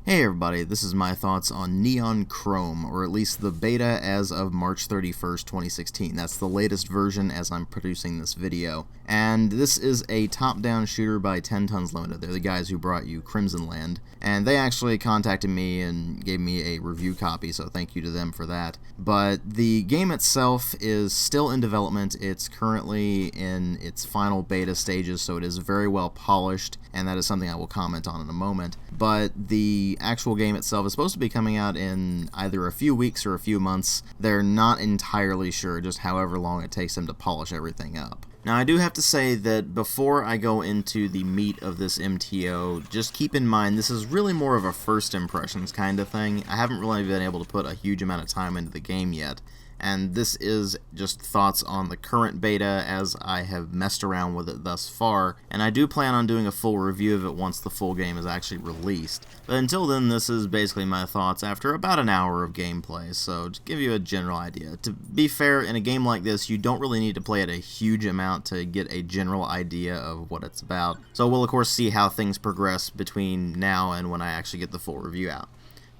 Hey everybody, this is my thoughts on Neon Chrome, or at least the beta as of March 31st, 2016. That's the latest version as I'm producing this video. And this is a top-down shooter by 10 Tons Limited. They're the guys who brought you Crimson Land. And they actually contacted me and gave me a review copy, so thank you to them for that. But the game itself is still in development. It's currently in its final beta stages, so it is very well polished, and that is something I will comment on in a moment. But the actual game itself is supposed to be coming out in either a few weeks or a few months. They're not entirely sure, just however long it takes them to polish everything up. Now, I do have to say that before I go into the meat of this MTO, just keep in mind this is really more of a first impressions kind of thing. I haven't really been able to put a huge amount of time into the game yet, and this is just thoughts on the current beta as I have messed around with it thus far, and I do plan on doing a full review of it once the full game is actually released. But until then, this is basically my thoughts after about an hour of gameplay, so to give you a general idea. To be fair, in a game like this, you don't really need to play it a huge amount to get a general idea of what it's about, so we'll of course see how things progress between now and when I actually get the full review out.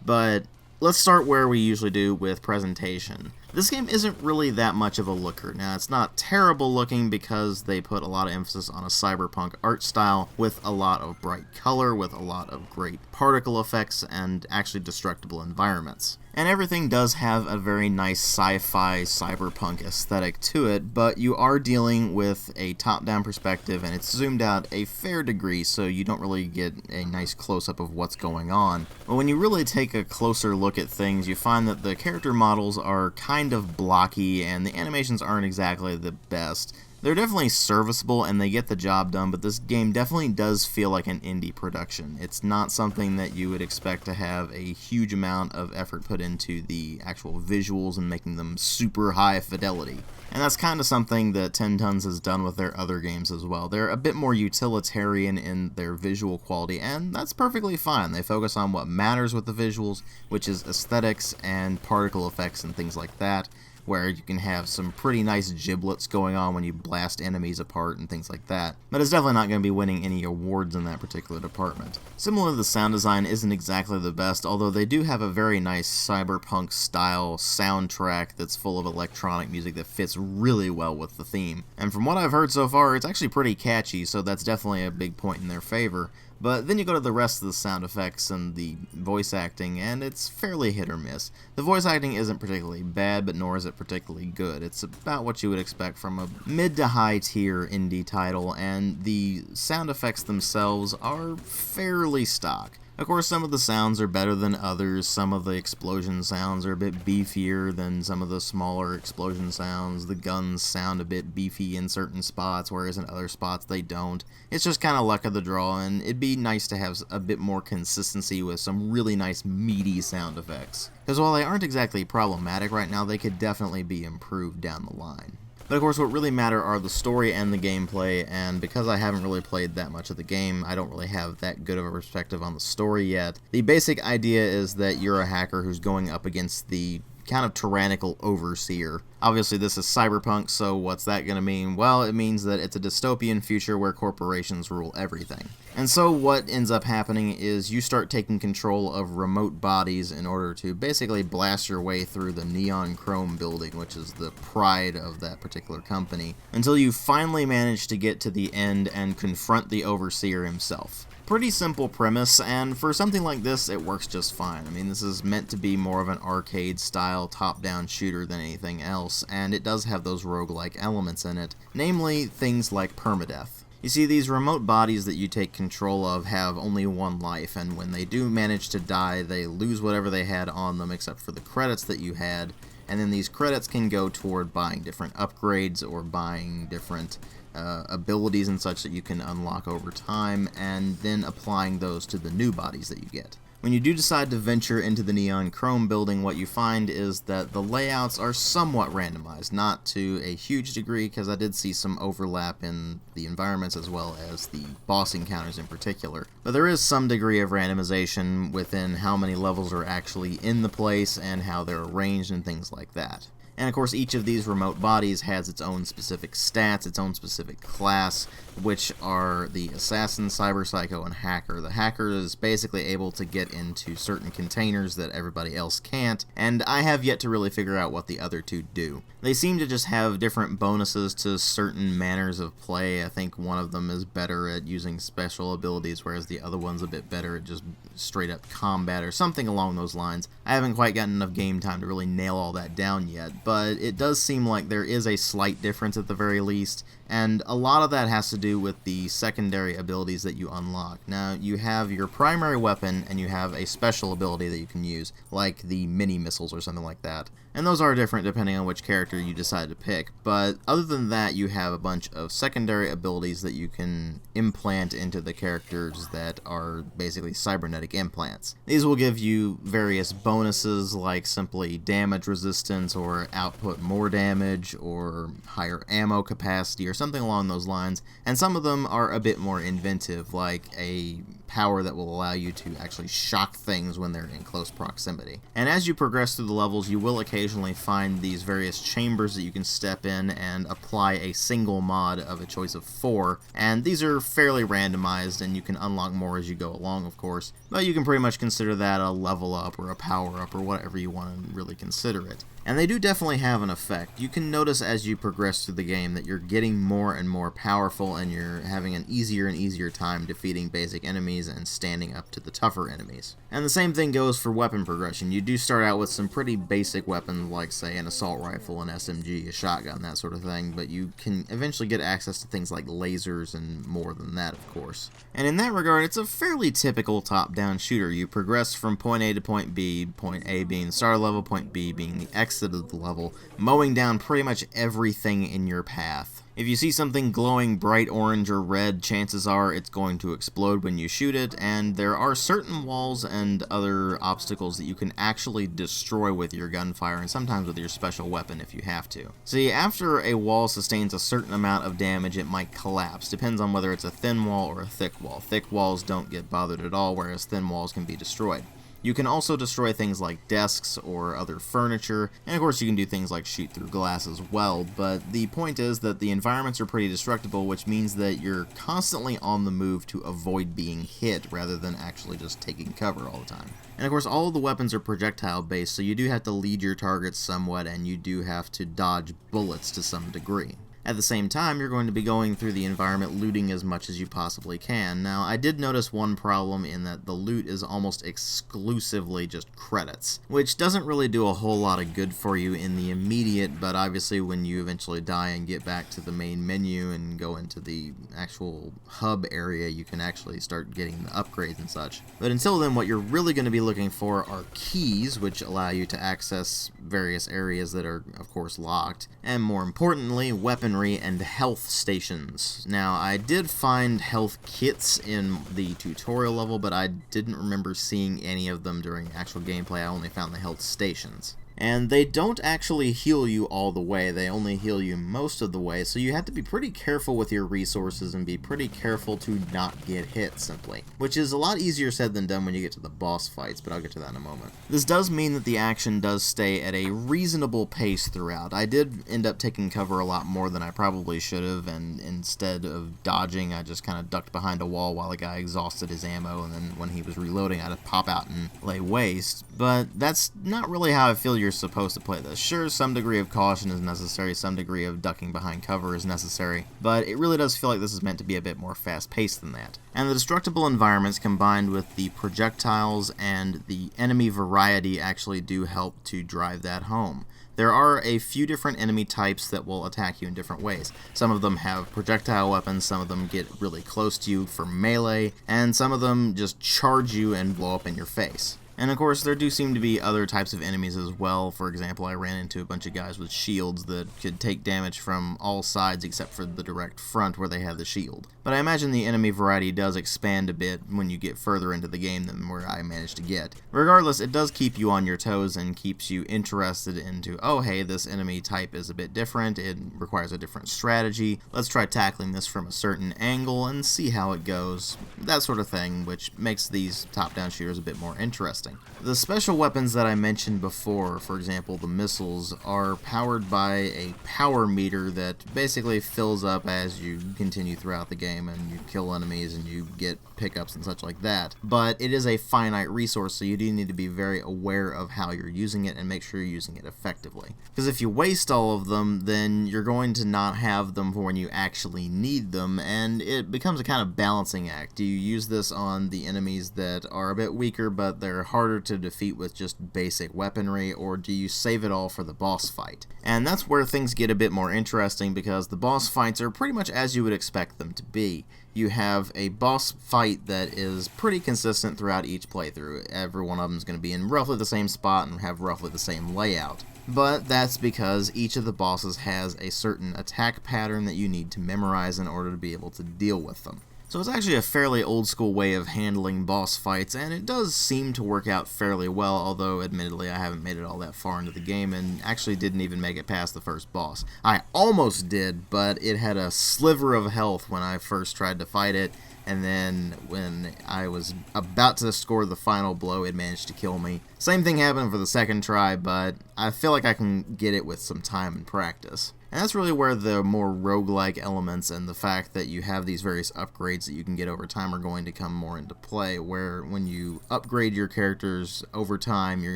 But let's start where we usually do with presentation. This game isn't really that much of a looker. Now, it's not terrible looking because they put a lot of emphasis on a cyberpunk art style with a lot of bright color, with a lot of great particle effects, and actually destructible environments. And everything does have a very nice sci-fi cyberpunk aesthetic to it, but you are dealing with a top-down perspective, and it's zoomed out a fair degree, so you don't really get a nice close-up of what's going on. But when you really take a closer look at things, you find that the character models are kind of blocky, and the animations aren't exactly the best. They're definitely serviceable and they get the job done, but this game definitely does feel like an indie production. It's not something that you would expect to have a huge amount of effort put into the actual visuals and making them super high fidelity. And that's kind of something that 10 Tons has done with their other games as well. They're a bit more utilitarian in their visual quality, and that's perfectly fine. They focus on what matters with the visuals, which is aesthetics and particle effects and things like that, where you can have some pretty nice giblets going on when you blast enemies apart and things like that. But it's definitely not going to be winning any awards in that particular department. Similarly, the sound design isn't exactly the best, although they do have a very nice cyberpunk style soundtrack that's full of electronic music that fits really well with the theme. And from what I've heard so far, it's actually pretty catchy, so that's definitely a big point in their favor. But then you go to the rest of the sound effects and the voice acting, and it's fairly hit or miss. The voice acting isn't particularly bad, but nor is it particularly good. It's about what you would expect from a mid to high tier indie title, and the sound effects themselves are fairly stock. Of course, some of the sounds are better than others. Some of the explosion sounds are a bit beefier than some of the smaller explosion sounds. The guns sound a bit beefy in certain spots, whereas in other spots they don't. It's just kind of luck of the draw, and it'd be nice to have a bit more consistency with some really nice meaty sound effects. Because while they aren't exactly problematic right now, they could definitely be improved down the line. But of course what really matter are the story and the gameplay, and because I haven't really played that much of the game, I don't really have that good of a perspective on the story yet. The basic idea is that you're a hacker who's going up against the kind of tyrannical overseer. Obviously this is cyberpunk, so what's that going to mean? Well, it means that it's a dystopian future where corporations rule everything. And so what ends up happening is you start taking control of remote bodies in order to basically blast your way through the Neon Chrome building, which is the pride of that particular company, until you finally manage to get to the end and confront the overseer himself. Pretty simple premise, and for something like this, it works just fine. I mean, this is meant to be more of an arcade-style top-down shooter than anything else, and it does have those roguelike elements in it, namely things like permadeath. You see, these remote bodies that you take control of have only one life, and when they do manage to die, they lose whatever they had on them except for the credits that you had, and then these credits can go toward buying different upgrades or buying different abilities and such that you can unlock over time, and then applying those to the new bodies that you get. When you do decide to venture into the Neon Chrome building, what you find is that the layouts are somewhat randomized, not to a huge degree, because I did see some overlap in the environments as well as the boss encounters in particular. But there is some degree of randomization within how many levels are actually in the place and how they're arranged and things like that. And of course, each of these remote bodies has its own specific stats, its own specific class, which are the Assassin, Cyber Psycho, and Hacker. The Hacker is basically able to get into certain containers that everybody else can't, and I have yet to really figure out what the other two do. They seem to just have different bonuses to certain manners of play. I think one of them is better at using special abilities, whereas the other one's a bit better at just straight up combat or something along those lines. I haven't quite gotten enough game time to really nail all that down yet, but it does seem like there is a slight difference at the very least, and a lot of that has to do with the secondary abilities that you unlock. Now, you have your primary weapon and you have a special ability that you can use, like the mini missiles or something like that. And those are different depending on which character you decide to pick, but other than that, you have a bunch of secondary abilities that you can implant into the characters that are basically cybernetic implants. These will give you various bonuses like simply damage resistance or output more damage or higher ammo capacity or something along those lines, and some of them are a bit more inventive, like a power that will allow you to actually shock things when they're in close proximity. And as you progress through the levels, you will occasionally find these various chambers that you can step in and apply a single mod of a choice of 4, and these are fairly randomized and you can unlock more as you go along, of course, but you can pretty much consider that a level up or a power up or whatever you want to really consider it. And they do definitely have an effect. You can notice as you progress through the game that you're getting more and more powerful and you're having an easier and easier time defeating basic enemies and standing up to the tougher enemies. And the same thing goes for weapon progression. You do start out with some pretty basic weapons like, say, an assault rifle, an SMG, a shotgun, that sort of thing, but you can eventually get access to things like lasers and more than that, of course. And in that regard, it's a fairly typical top-down shooter. You progress from point A to point B, point A being the start level, point B being the exit of the level, mowing down pretty much everything in your path. If you see something glowing bright orange or red, chances are it's going to explode when you shoot it, and there are certain walls and other obstacles that you can actually destroy with your gunfire, and sometimes with your special weapon if you have to. See, after a wall sustains a certain amount of damage, it might collapse. Depends on whether it's a thin wall or a thick wall. Thick walls don't get bothered at all, whereas thin walls can be destroyed. You can also destroy things like desks or other furniture, and of course you can do things like shoot through glass as well, but the point is that the environments are pretty destructible, which means that you're constantly on the move to avoid being hit rather than actually just taking cover all the time. And of course all of the weapons are projectile based, so you do have to lead your targets somewhat and you do have to dodge bullets to some degree. At the same time, you're going to be going through the environment looting as much as you possibly can. Now, I did notice one problem in that the loot is almost exclusively just credits, which doesn't really do a whole lot of good for you in the immediate, but obviously when you eventually die and get back to the main menu and go into the actual hub area, you can actually start getting the upgrades and such. But until then, what you're really going to be looking for are keys, which allow you to access various areas that are, of course, locked, and more importantly, weaponry and health stations. Now, I did find health kits in the tutorial level, but I didn't remember seeing any of them during actual gameplay. I only found the health stations. And they don't actually heal you all the way, they only heal you most of the way, so you have to be pretty careful with your resources and be pretty careful to not get hit, simply. Which is a lot easier said than done when you get to the boss fights, but I'll get to that in a moment. This does mean that the action does stay at a reasonable pace throughout. I did end up taking cover a lot more than I probably should have, and instead of dodging, I just kind of ducked behind a wall while a guy exhausted his ammo, and then when he was reloading, I'd pop out and lay waste. But that's not really how I feel you're supposed to play this. Sure, some degree of caution is necessary, some degree of ducking behind cover is necessary, but it really does feel like this is meant to be a bit more fast-paced than that. And the destructible environments combined with the projectiles and the enemy variety actually do help to drive that home. There are a few different enemy types that will attack you in different ways. Some of them have projectile weapons, some of them get really close to you for melee, and some of them just charge you and blow up in your face. And of course, there do seem to be other types of enemies as well. For example, I ran into a bunch of guys with shields that could take damage from all sides except for the direct front where they had the shield. But I imagine the enemy variety does expand a bit when you get further into the game than where I managed to get. Regardless, it does keep you on your toes and keeps you interested into, oh hey, this enemy type is a bit different, it requires a different strategy, let's try tackling this from a certain angle and see how it goes, that sort of thing, which makes these top-down shooters a bit more interesting. interesting. The special weapons that I mentioned before, for example the missiles, are powered by a power meter that basically fills up as you continue throughout the game and you kill enemies and you get pickups and such like that. But it is a finite resource, so you do need to be very aware of how you're using it and make sure you're using it effectively. Because if you waste all of them, then you're going to not have them for when you actually need them, and it becomes a kind of balancing act. Do you use this on the enemies that are a bit weaker but they're harder to defeat with just basic weaponry, or do you save it all for the boss fight? And that's where things get a bit more interesting, because the boss fights are pretty much as you would expect them to be. You have a boss fight that is pretty consistent throughout each playthrough. Every one of them is going to be in roughly the same spot and have roughly the same layout. But that's because each of the bosses has a certain attack pattern that you need to memorize in order to be able to deal with them. So it's actually a fairly old school way of handling boss fights, and it does seem to work out fairly well, although admittedly I haven't made it all that far into the game and actually didn't even make it past the first boss. I almost did, but it had a sliver of health when I first tried to fight it, and then when I was about to score the final blow, it managed to kill me. Same thing happened for the second try, but I feel like I can get it with some time and practice. And that's really where the more roguelike elements and the fact that you have these various upgrades that you can get over time are going to come more into play, where when you upgrade your characters over time, you're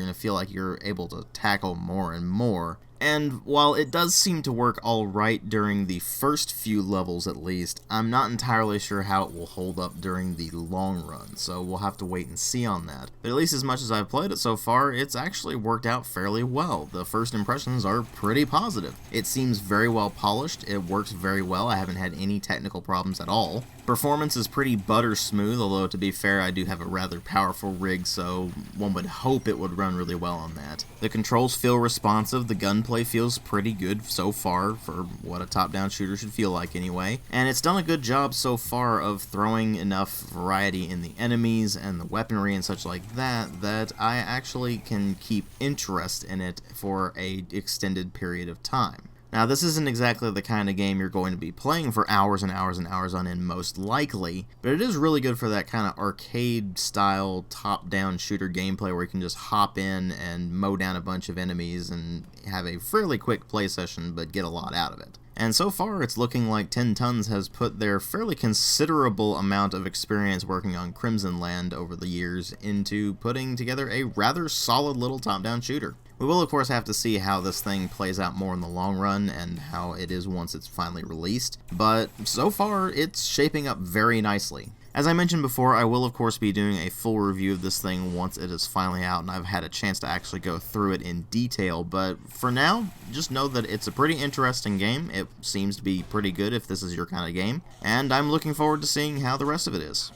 going to feel like you're able to tackle more and more. And while it does seem to work alright during the first few levels at least, I'm not entirely sure how it will hold up during the long run, so we'll have to wait and see on that. But at least as much as I've played it so far, it's actually worked out fairly well. The first impressions are pretty positive. It seems very well polished, it works very well, I haven't had any technical problems at all. Performance is pretty butter smooth, although to be fair I do have a rather powerful rig, so one would hope it would run really well on that. The controls feel responsive, the gunplay feels pretty good so far for what a top-down shooter should feel like anyway, and it's done a good job so far of throwing enough variety in the enemies and the weaponry and such like that that I actually can keep interest in it for a extended period of time. Now, this isn't exactly the kind of game you're going to be playing for hours and hours and hours on end, most likely, but it is really good for that kind of arcade-style top-down shooter gameplay where you can just hop in and mow down a bunch of enemies and have a fairly quick play session, but get a lot out of it. And so far, it's looking like 10 Tons has put their fairly considerable amount of experience working on Crimson Land over the years into putting together a rather solid little top-down shooter. We will, of course, have to see how this thing plays out more in the long run and how it is once it's finally released, but so far, it's shaping up very nicely. As I mentioned before, I will, of course, be doing a full review of this thing once it is finally out and I've had a chance to actually go through it in detail, but for now, just know that it's a pretty interesting game. It seems to be pretty good if this is your kind of game, and I'm looking forward to seeing how the rest of it is.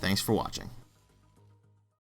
Thanks for watching.